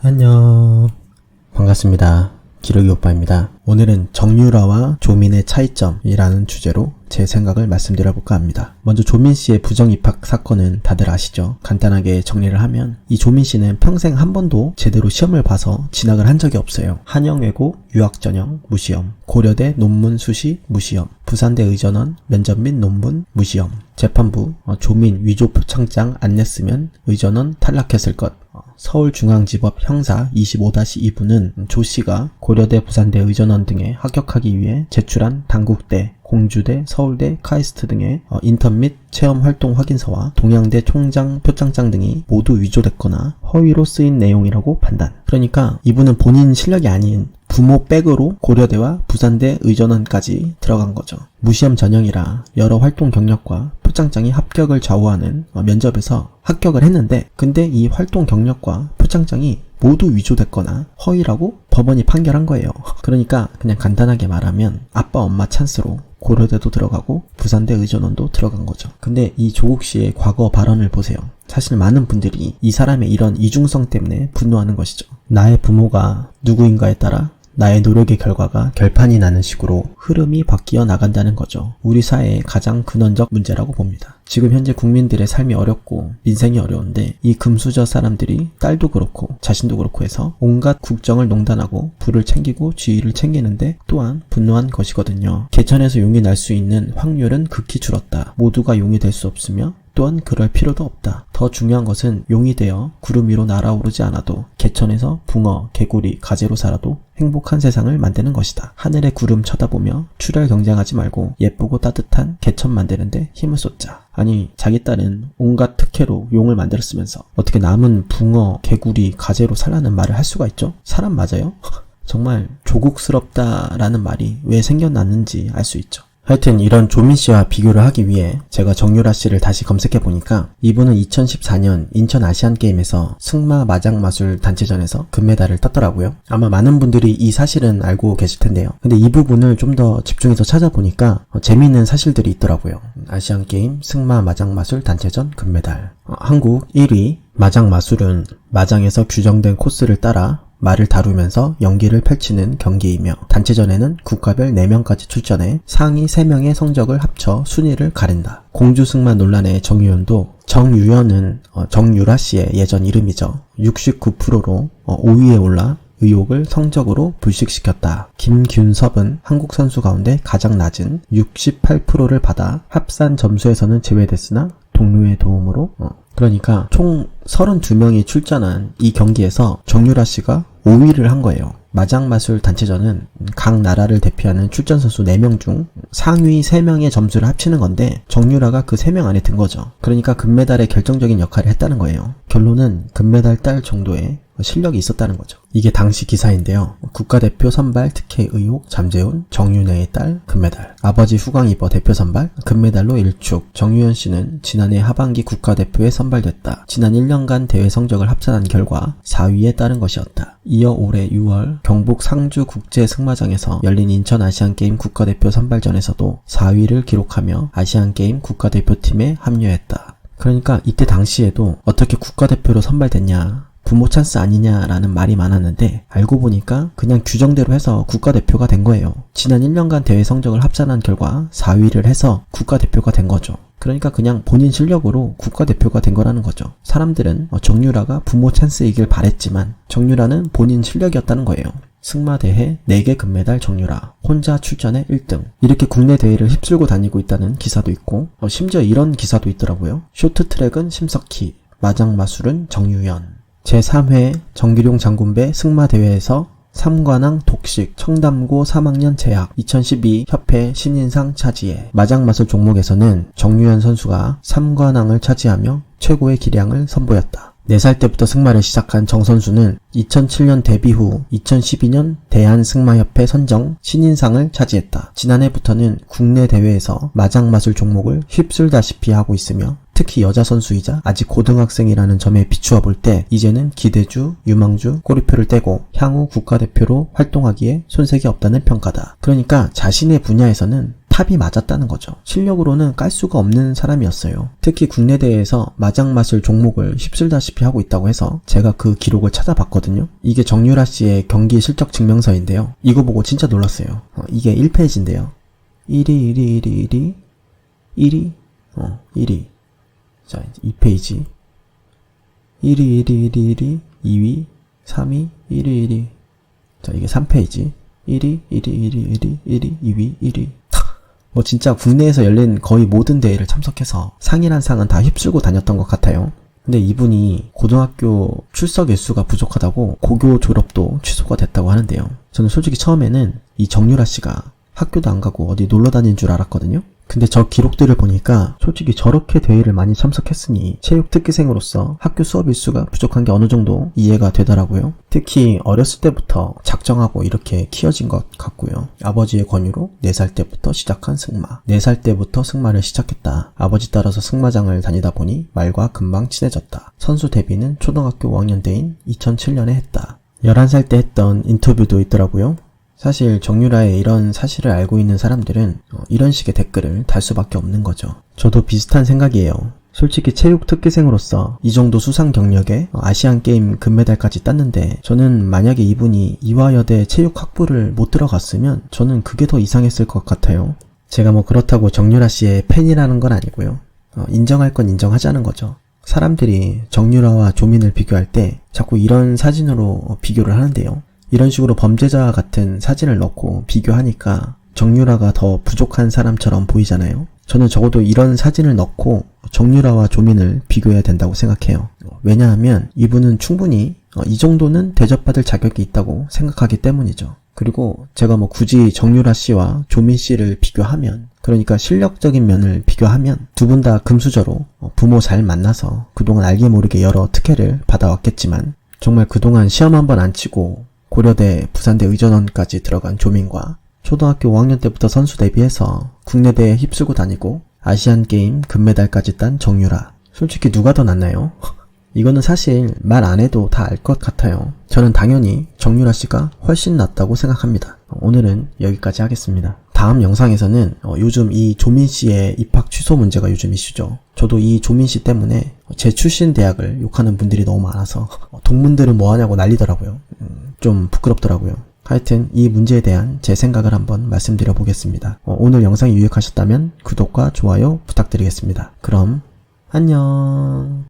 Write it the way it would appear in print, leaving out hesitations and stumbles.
안녕. 반갑습니다. 기러기 오빠입니다. 오늘은 정유라와 조민의 차이점이라는 주제로 제 생각을 말씀드려볼까 합니다. 먼저 조민 씨의 부정 입학 사건은 다들 아시죠? 간단하게 정리를 하면 이 조민 씨는 평생 한 번도 제대로 시험을 봐서 진학을 한 적이 없어요. 한영외고 유학전형 무시험, 고려대 논문 수시 무시험, 부산대 의전원 면접 및 논문 무시험, 재판부 조민 위조 표창장 안 냈으면 의전원 탈락했을 것. 서울중앙지법 형사 25-2부는 조 씨가 고려대, 부산대 의전원 등에 합격하기 위해 제출한 단국대, 공주대, 서울대, 카이스트 등의 인턴 및 체험 활동 확인서와 동양대 총장 표창장 등이 모두 위조됐거나 허위로 쓰인 내용이라고 판단. 그러니까 이분은 본인 실력이 아닌 부모 백으로 고려대와 부산대 의전원까지 들어간 거죠. 무시험 전형이라 여러 활동 경력과 표창장이 합격을 좌우하는 면접에서 합격을 했는데, 근데 이 활동 경력과 표창장이 모두 위조됐거나 허위라고 법원이 판결한 거예요. 그러니까 그냥 간단하게 말하면 아빠 엄마 찬스로 고려대도 들어가고 부산대 의전원도 들어간 거죠. 근데 이 조국 씨의 과거 발언을 보세요. 사실 많은 분들이 이 사람의 이런 이중성 때문에 분노하는 것이죠. 나의 부모가 누구인가에 따라 나의 노력의 결과가 결판이 나는 식으로 흐름이 바뀌어 나간다는 거죠. 우리 사회의 가장 근원적 문제라고 봅니다. 지금 현재 국민들의 삶이 어렵고 민생이 어려운데 이 금수저 사람들이 딸도 그렇고 자신도 그렇고 해서 온갖 국정을 농단하고 부를 챙기고 지위를 챙기는데 또한 분노한 것이거든요. 개천에서 용이 날 수 있는 확률은 극히 줄었다. 모두가 용이 될 수 없으며 또한 그럴 필요도 없다. 더 중요한 것은 용이 되어 구름 위로 날아오르지 않아도 개천에서 붕어, 개구리, 가재로 살아도 행복한 세상을 만드는 것이다. 하늘의 구름 쳐다보며 출혈 경쟁하지 말고 예쁘고 따뜻한 개천 만드는데 힘을 쏟자. 아니, 자기 딸은 온갖 특혜로 용을 만들었으면서 어떻게 남은 붕어, 개구리, 가재로 살라는 말을 할 수가 있죠? 사람 맞아요? 정말 조국스럽다라는 말이 왜 생겨났는지 알 수 있죠. 하여튼 이런 조민 씨와 비교를 하기 위해 제가 정유라 씨를 다시 검색해보니까 이분은 2014년 인천 아시안게임에서 승마 마장마술 단체전에서 금메달을 땄더라고요. 아마 많은 분들이 이 사실은 알고 계실 텐데요. 근데 이 부분을 좀 더 집중해서 찾아보니까 재미있는 사실들이 있더라고요. 아시안게임 승마 마장마술 단체전 금메달. 한국 1위. 마장마술은 마장에서 규정된 코스를 따라 말을 다루면서 연기를 펼치는 경기이며 단체전에는 국가별 4명까지 출전해 상위 3명의 성적을 합쳐 순위를 가린다. 공주승마 논란의 정유연은 정유라 씨의 예전 이름이죠. 69%로 5위에 올라 의혹을 성적으로 불식시켰다. 김균섭은 한국 선수 가운데 가장 낮은 68%를 받아 합산 점수에서는 제외됐으나 동료의 도움으로 그러니까 총 32명이 출전한 이 경기에서 정유라 씨가 5위를 한 거예요. 마장마술 단체전은 각 나라를 대표하는 출전 선수 4명 중 상위 3명의 점수를 합치는 건데 정유라가 그 3명 안에 든 거죠. 그러니까 금메달의 결정적인 역할을 했다는 거예요. 결론은 금메달 딸 정도의 실력이 있었다는 거죠. 이게 당시 기사인데요. 국가대표 선발 특혜 의혹 잠재운 정윤혜의 딸 금메달. 아버지 후광이버 대표 선발 금메달로 일축. 정유연 씨는 지난해 하반기 국가대표에 선발됐다. 지난 1년간 대회 성적을 합산한 결과 4위에 따른 것이었다. 이어 올해 6월 경북 상주 국제 승마장에서 열린 인천 아시안게임 국가대표 선발전에서도 4위를 기록하며 아시안게임 국가대표팀에 합류했다. 그러니까 이때 당시에도 어떻게 국가대표로 선발됐냐, 부모 찬스 아니냐라는 말이 많았는데 알고 보니까 그냥 규정대로 해서 국가대표가 된 거예요. 지난 1년간 대회 성적을 합산한 결과 4위를 해서 국가대표가 된 거죠. 그러니까 그냥 본인 실력으로 국가대표가 된 거라는 거죠. 사람들은 정유라가 부모 찬스이길 바랬지만 정유라는 본인 실력이었다는 거예요. 승마대회 4개 금메달 정유라, 혼자 출전해 1등. 이렇게 국내 대회를 휩쓸고 다니고 있다는 기사도 있고 심지어 이런 기사도 있더라고요. 쇼트트랙은 심석희, 마장마술은 정유연. 제3회 정기룡 장군배 승마대회에서 3관왕 독식, 청담고 3학년 재학, 2012 협회 신인상 차지해. 마장마술 종목에서는 정유연 선수가 3관왕을 차지하며 최고의 기량을 선보였다. 4살 때부터 승마를 시작한 정 선수는 2007년 데뷔 후 2012년 대한승마협회 선정 신인상을 차지했다. 지난해부터는 국내 대회에서 마장마술 종목을 휩쓸다시피 하고 있으며 특히 여자 선수이자 아직 고등학생이라는 점에 비추어 볼 때 이제는 기대주, 유망주, 꼬리표를 떼고 향후 국가대표로 활동하기에 손색이 없다는 평가다. 그러니까 자신의 분야에서는 탑이 맞았다는 거죠. 실력으로는 깔 수가 없는 사람이었어요. 특히 국내대회에서 마장맛을 종목을 휩쓸다시피 하고 있다고 해서 제가 그 기록을 찾아봤거든요. 이게 정유라 씨의 경기 실적 증명서인데요. 이거 보고 진짜 놀랐어요. 이게 1페이지인데요. 1위 1위 자, 2페이지 1위 2위 3위 1위 자, 이게 3페이지 1위 2위 1위 뭐 진짜 국내에서 열린 거의 모든 대회를 참석해서 상이란 상은 다 휩쓸고 다녔던 것 같아요. 근데 이분이 고등학교 출석 일수가 부족하다고 고교 졸업도 취소가 됐다고 하는데요. 저는 솔직히 처음에는 이 정유라 씨가 학교도 안 가고 어디 놀러 다닌 줄 알았거든요. 근데 저 기록들을 보니까 솔직히 저렇게 대회를 많이 참석했으니 체육 특기생으로서 학교 수업 일수가 부족한 게 어느 정도 이해가 되더라고요. 특히 어렸을 때부터 작정하고 이렇게 키워진 것 같고요. 아버지의 권유로 4살 때부터 시작한 승마. 4살 때부터 승마를 시작했다. 아버지 따라서 승마장을 다니다 보니 말과 금방 친해졌다. 선수 데뷔는 초등학교 5학년 때인 2007년에 했다. 11살 때 했던 인터뷰도 있더라고요. 사실 정유라의 이런 사실을 알고 있는 사람들은 이런 식의 댓글을 달 수밖에 없는 거죠. 저도 비슷한 생각이에요. 솔직히 체육 특기생으로서 이 정도 수상 경력에 아시안게임 금메달까지 땄는데 저는 만약에 이분이 이화여대 체육학부를 못 들어갔으면 저는 그게 더 이상했을 것 같아요. 제가 뭐 그렇다고 정유라 씨의 팬이라는 건 아니고요. 인정할 건 인정하자는 거죠. 사람들이 정유라와 조민을 비교할 때 자꾸 이런 사진으로 비교를 하는데요. 이런 식으로 범죄자 같은 사진을 넣고 비교하니까 정유라가 더 부족한 사람처럼 보이잖아요. 저는 적어도 이런 사진을 넣고 정유라와 조민을 비교해야 된다고 생각해요. 왜냐하면 이분은 충분히 이 정도는 대접받을 자격이 있다고 생각하기 때문이죠. 그리고 제가 뭐 굳이 정유라 씨와 조민 씨를 비교하면, 그러니까 실력적인 면을 비교하면 두 분 다 금수저로 부모 잘 만나서 그동안 알게 모르게 여러 특혜를 받아왔겠지만 정말 그동안 시험 한 번 안 치고 고려대, 부산대 의전원까지 들어간 조민과 초등학교 5학년 때부터 선수 데뷔해서 국내대회 휩쓸고 다니고 아시안게임 금메달까지 딴 정유라. 솔직히 누가 더 낫나요? 이거는 사실 말 안 해도 다 알 것 같아요. 저는 당연히 정유라 씨가 훨씬 낫다고 생각합니다. 오늘은 여기까지 하겠습니다. 다음 영상에서는 요즘 이 조민 씨의 입학 취소 문제가 요즘 이슈죠. 저도 이 조민 씨 때문에 제 출신 대학을 욕하는 분들이 너무 많아서 동문들은 뭐하냐고 난리더라고요. 좀 부끄럽더라고요. 하여튼 이 문제에 대한 제 생각을 한번 말씀드려 보겠습니다. 오늘 영상이 유익하셨다면 구독과 좋아요 부탁드리겠습니다. 그럼 안녕.